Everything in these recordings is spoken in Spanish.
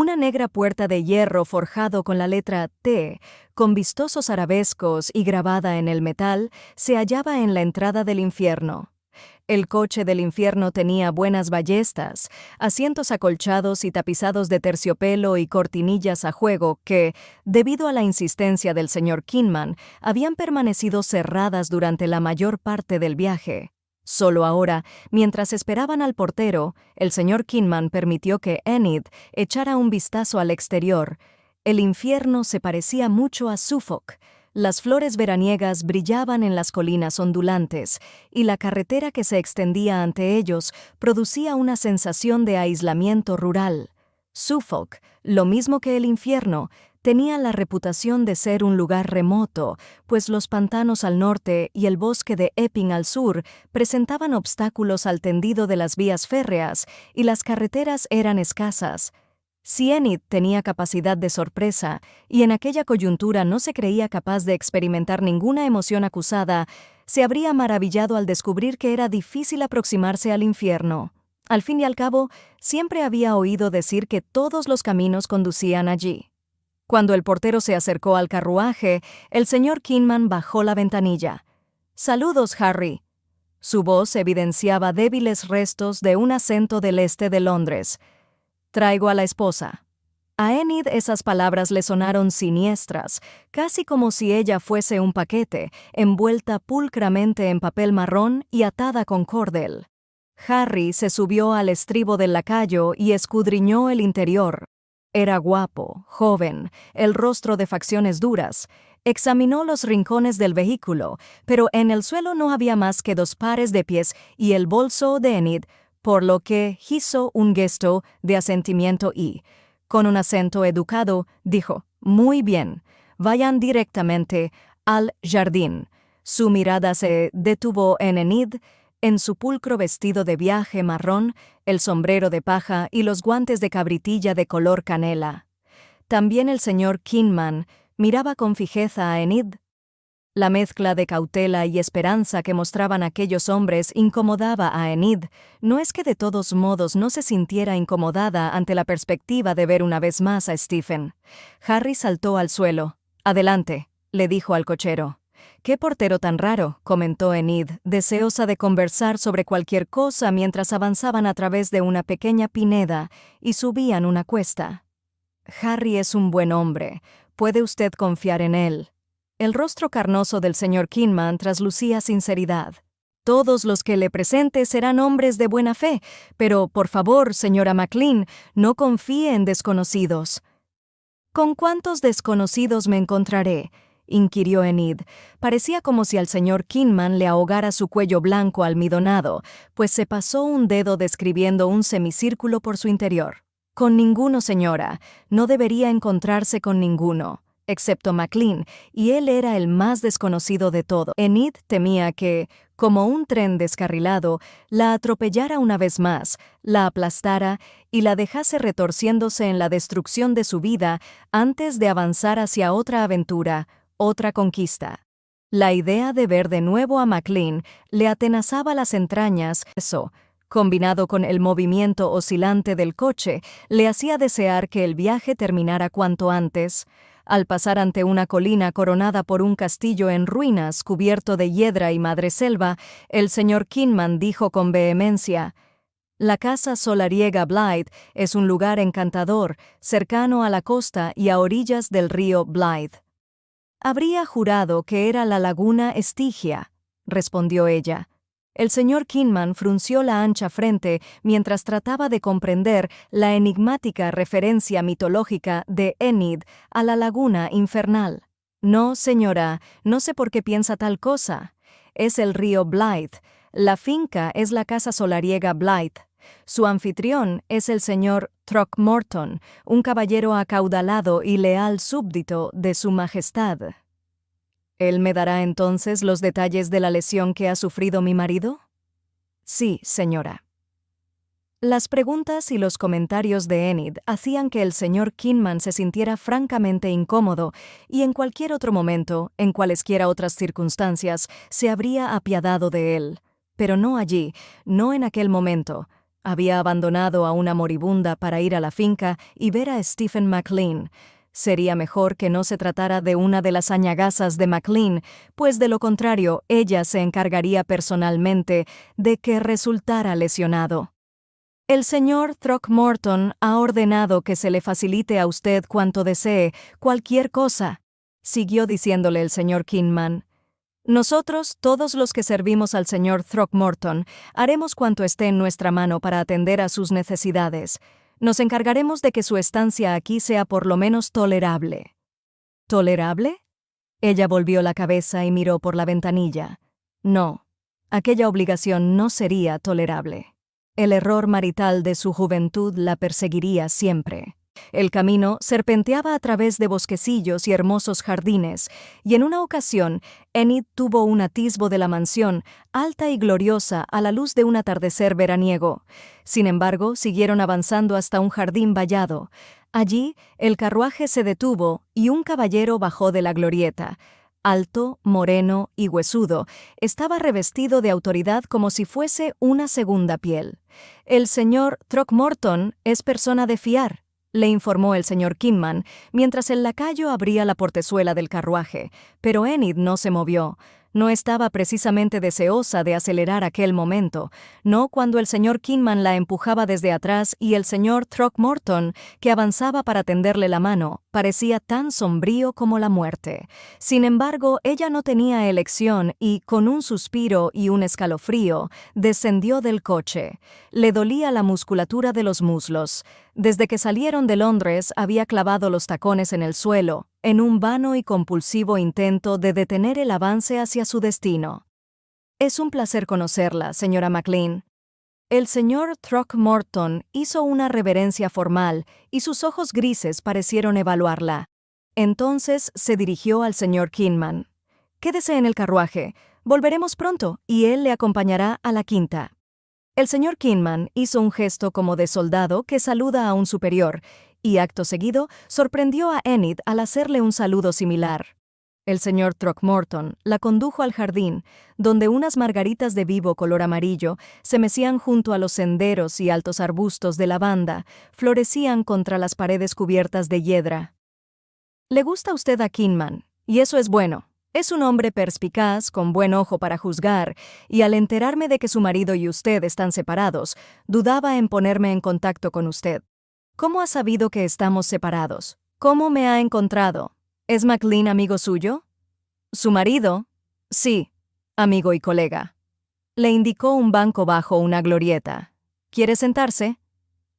Una negra puerta de hierro forjado con la letra T, con vistosos arabescos y grabada en el metal, se hallaba en la entrada del infierno. El coche del infierno tenía buenas ballestas, asientos acolchados y tapizados de terciopelo y cortinillas a juego que, debido a la insistencia del señor Kinman, habían permanecido cerradas durante la mayor parte del viaje. Solo ahora, mientras esperaban al portero, el señor Kinman permitió que Enid echara un vistazo al exterior. El infierno se parecía mucho a Suffolk. Las flores veraniegas brillaban en las colinas ondulantes, y la carretera que se extendía ante ellos producía una sensación de aislamiento rural. Suffolk, lo mismo que el infierno, tenía la reputación de ser un lugar remoto, pues los pantanos al norte y el bosque de Epping al sur presentaban obstáculos al tendido de las vías férreas y las carreteras eran escasas. Si Enid tenía capacidad de sorpresa y en aquella coyuntura no se creía capaz de experimentar ninguna emoción acusada, se habría maravillado al descubrir que era difícil aproximarse al infierno. Al fin y al cabo, siempre había oído decir que todos los caminos conducían allí. Cuando el portero se acercó al carruaje, el señor Kinman bajó la ventanilla. «Saludos, Harry». Su voz evidenciaba débiles restos de un acento del este de Londres. «Traigo a la esposa». A Enid esas palabras le sonaron siniestras, casi como si ella fuese un paquete, envuelta pulcramente en papel marrón y atada con cordel. Harry se subió al estribo del lacayo y escudriñó el interior. Era guapo, joven, el rostro de facciones duras. Examinó los rincones del vehículo, pero en el suelo no había más que 2 pares de pies y el bolso de Enid, por lo que hizo un gesto de asentimiento y, con un acento educado, dijo: «Muy bien, vayan directamente al jardín». Su mirada se detuvo en Enid, en su pulcro vestido de viaje marrón, el sombrero de paja y los guantes de cabritilla de color canela. También el señor Kinman miraba con fijeza a Enid. La mezcla de cautela y esperanza que mostraban aquellos hombres incomodaba a Enid. No es que de todos modos no se sintiera incomodada ante la perspectiva de ver una vez más a Stephen. Harry saltó al suelo. «Adelante», le dijo al cochero. «Qué portero tan raro», comentó Enid, deseosa de conversar sobre cualquier cosa mientras avanzaban a través de una pequeña pineda y subían una cuesta. «Harry es un buen hombre. Puede usted confiar en él». El rostro carnoso del señor Kinman traslucía sinceridad. «Todos los que le presente serán hombres de buena fe, pero, por favor, señora Maclean, no confíe en desconocidos». «¿Con cuántos desconocidos me encontraré?», inquirió Enid. Parecía como si al señor Kinman le ahogara su cuello blanco almidonado, pues se pasó un dedo describiendo un semicírculo por su interior. «Con ninguno, señora. No debería encontrarse con ninguno, excepto Maclean, y él era el más desconocido de todo». Enid temía que, como un tren descarrilado, la atropellara una vez más, la aplastara y la dejase retorciéndose en la destrucción de su vida antes de avanzar hacia otra aventura, otra conquista. La idea de ver de nuevo a Maclean le atenazaba las entrañas. Eso, combinado con el movimiento oscilante del coche, le hacía desear que el viaje terminara cuanto antes. Al pasar ante una colina coronada por un castillo en ruinas cubierto de hiedra y madreselva, el señor Kinman dijo con vehemencia: «La casa solariega Blythe es un lugar encantador, cercano a la costa y a orillas del río Blythe». «Habría jurado que era la laguna Estigia», respondió ella. El señor Kinman frunció la ancha frente mientras trataba de comprender la enigmática referencia mitológica de Enid a la laguna infernal. «No, señora, no sé por qué piensa tal cosa. Es el río Blythe. La finca es la casa solariega Blythe. Su anfitrión es el señor Throckmorton, un caballero acaudalado y leal súbdito de su majestad». «¿Él me dará entonces los detalles de la lesión que ha sufrido mi marido?» «Sí, señora». Las preguntas y los comentarios de Enid hacían que el señor Kinman se sintiera francamente incómodo y en cualquier otro momento, en cualesquiera otras circunstancias, se habría apiadado de él. Pero no allí, no en aquel momento. Había abandonado a una moribunda para ir a la finca y ver a Stephen McLean. Sería mejor que no se tratara de una de las añagazas de McLean, pues de lo contrario ella se encargaría personalmente de que resultara lesionado. El señor Throckmorton ha ordenado que se le facilite a usted cuanto desee, cualquier cosa, siguió diciéndole el señor Kinman. Nosotros, todos los que servimos al señor Throckmorton, haremos cuanto esté en nuestra mano para atender a sus necesidades. Nos encargaremos de que su estancia aquí sea por lo menos tolerable. ¿Tolerable? Ella volvió la cabeza y miró por la ventanilla. No, aquella obligación no sería tolerable. El error marital de su juventud la perseguiría siempre. El camino serpenteaba a través de bosquecillos y hermosos jardines, y en una ocasión Enid tuvo un atisbo de la mansión, alta y gloriosa a la luz de un atardecer veraniego. Sin embargo, siguieron avanzando hasta un jardín vallado. Allí, el carruaje se detuvo y un caballero bajó de la glorieta. Alto, moreno y huesudo, estaba revestido de autoridad como si fuese una segunda piel. El señor Throckmorton es persona de fiar, le informó el señor Kinman, mientras el lacayo abría la portezuela del carruaje, pero Enid no se movió. No estaba precisamente deseosa de acelerar aquel momento, no cuando el señor Kinman la empujaba desde atrás y el señor Throckmorton, que avanzaba para tenderle la mano, parecía tan sombrío como la muerte. Sin embargo, ella no tenía elección y, con un suspiro y un escalofrío, descendió del coche. Le dolía la musculatura de los muslos. Desde que salieron de Londres había clavado los tacones en el suelo, en un vano y compulsivo intento de detener el avance hacia su destino. Es un placer conocerla, señora McLean. El señor Throckmorton hizo una reverencia formal y sus ojos grises parecieron evaluarla. Entonces se dirigió al señor Kinman. Quédese en el carruaje, volveremos pronto y él le acompañará a la quinta. El señor Kinman hizo un gesto como de soldado que saluda a un superior, y acto seguido sorprendió a Enid al hacerle un saludo similar. El señor Throckmorton la condujo al jardín, donde unas margaritas de vivo color amarillo se mecían junto a los senderos y altos arbustos de lavanda, florecían contra las paredes cubiertas de hiedra. Le gusta usted a Kinman, y eso es bueno. Es un hombre perspicaz, con buen ojo para juzgar, y al enterarme de que su marido y usted están separados, dudaba en ponerme en contacto con usted. ¿Cómo ha sabido que estamos separados? ¿Cómo me ha encontrado? ¿Es McLean amigo suyo? ¿Su marido? Sí, amigo y colega. Le indicó un banco bajo una glorieta. ¿Quiere sentarse?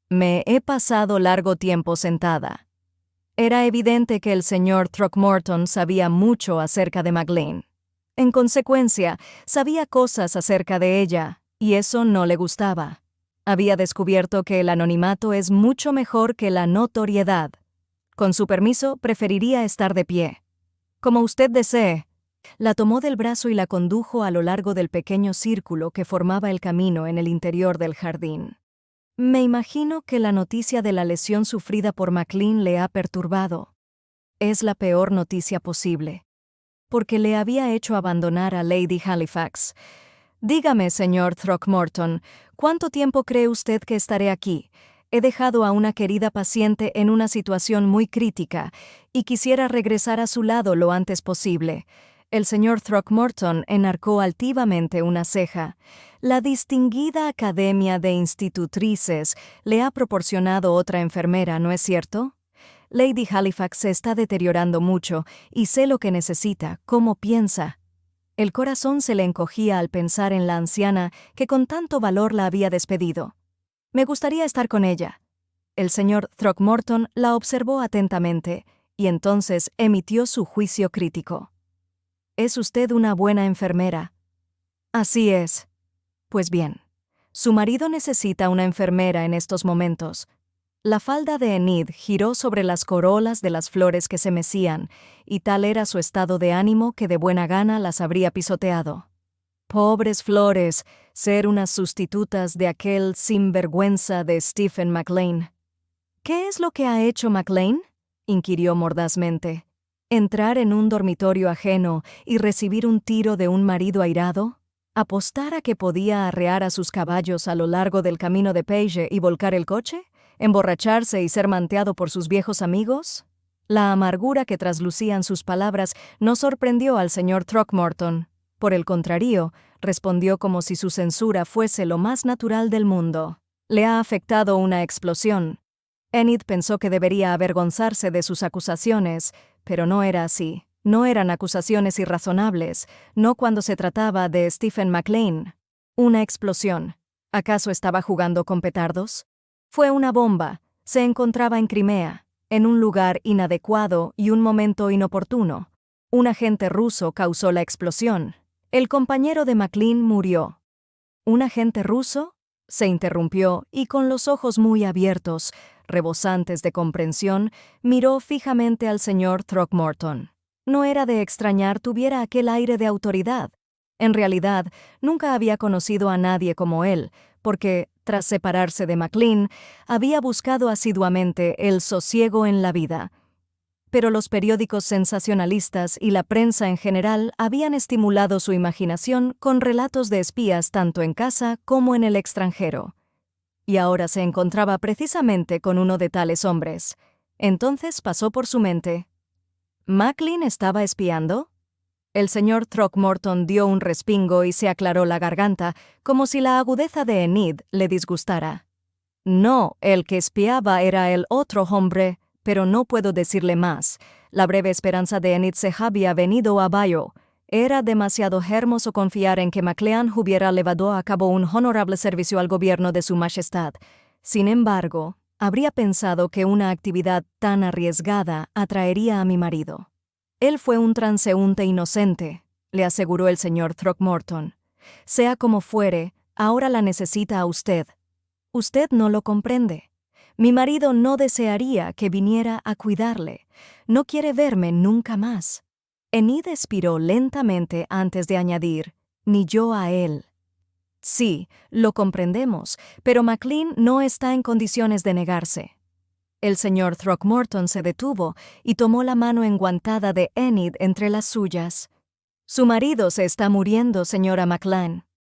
Me he pasado largo tiempo sentada. Era evidente que el señor Throckmorton sabía mucho acerca de McLean. En consecuencia, sabía cosas acerca de ella, y eso no le gustaba. Había descubierto que el anonimato es mucho mejor que la notoriedad. Con su permiso, preferiría estar de pie. Como usted desee. La tomó del brazo y la condujo a lo largo del pequeño círculo que formaba el camino en el interior del jardín. Me imagino que la noticia de la lesión sufrida por McLean le ha perturbado. Es la peor noticia posible, porque le había hecho abandonar a Lady Halifax. Dígame, señor Throckmorton, ¿cuánto tiempo cree usted que estaré aquí? He dejado a una querida paciente en una situación muy crítica y quisiera regresar a su lado lo antes posible. El señor Throckmorton enarcó altivamente una ceja. La distinguida Academia de Institutrices le ha proporcionado otra enfermera, ¿no es cierto? Lady Halifax se está deteriorando mucho y sé lo que necesita, cómo piensa. El corazón se le encogía al pensar en la anciana que con tanto valor la había despedido. Me gustaría estar con ella. El señor Throckmorton la observó atentamente y entonces emitió su juicio crítico. Es usted una buena enfermera. Así es. Pues bien, su marido necesita una enfermera en estos momentos. La falda de Enid giró sobre las corolas de las flores que se mecían, y tal era su estado de ánimo que de buena gana las habría pisoteado. Pobres flores, ser unas sustitutas de aquel sinvergüenza de Stephen McLean. ¿Qué es lo que ha hecho McLean?, inquirió mordazmente. ¿Entrar en un dormitorio ajeno y recibir un tiro de un marido airado? ¿Apostar a que podía arrear a sus caballos a lo largo del camino de Page y volcar el coche? ¿Emborracharse y ser manteado por sus viejos amigos? La amargura que traslucían sus palabras no sorprendió al señor Throckmorton. Por el contrario, respondió como si su censura fuese lo más natural del mundo. Le ha afectado una explosión. Enid pensó que debería avergonzarse de sus acusaciones, pero no era así. No eran acusaciones irrazonables, no cuando se trataba de Stephen McLean. Una explosión. ¿Acaso estaba jugando con petardos? Fue una bomba. Se encontraba en Crimea, en un lugar inadecuado y un momento inoportuno. Un agente ruso causó la explosión. El compañero de McLean murió. ¿Un agente ruso? Se interrumpió y con los ojos muy abiertos, rebosantes de comprensión, miró fijamente al señor Throckmorton. No era de extrañar tuviera aquel aire de autoridad. En realidad, nunca había conocido a nadie como él, porque, tras separarse de McLean, había buscado asiduamente el sosiego en la vida. Pero los periódicos sensacionalistas y la prensa en general habían estimulado su imaginación con relatos de espías tanto en casa como en el extranjero. Y ahora se encontraba precisamente con uno de tales hombres. Entonces pasó por su mente: ¿McLean estaba espiando? El señor Throckmorton dio un respingo y se aclaró la garganta, como si la agudeza de Enid le disgustara. No, el que espiaba era el otro hombre, pero no puedo decirle más. La breve esperanza de Enid se había venido abajo. Era demasiado hermoso confiar en que McLean hubiera llevado a cabo un honorable servicio al gobierno de su majestad. Sin embargo, habría pensado que una actividad tan arriesgada atraería a mi marido. Él fue un transeúnte inocente, le aseguró el señor Throckmorton. Sea como fuere, ahora la necesita a usted. Usted no lo comprende. Mi marido no desearía que viniera a cuidarle. No quiere verme nunca más. Enid expiró lentamente antes de añadir: ni yo a él. Sí, lo comprendemos, pero McLean no está en condiciones de negarse. El señor Throckmorton se detuvo y tomó la mano enguantada de Enid entre las suyas. Su marido se está muriendo, señora McLean.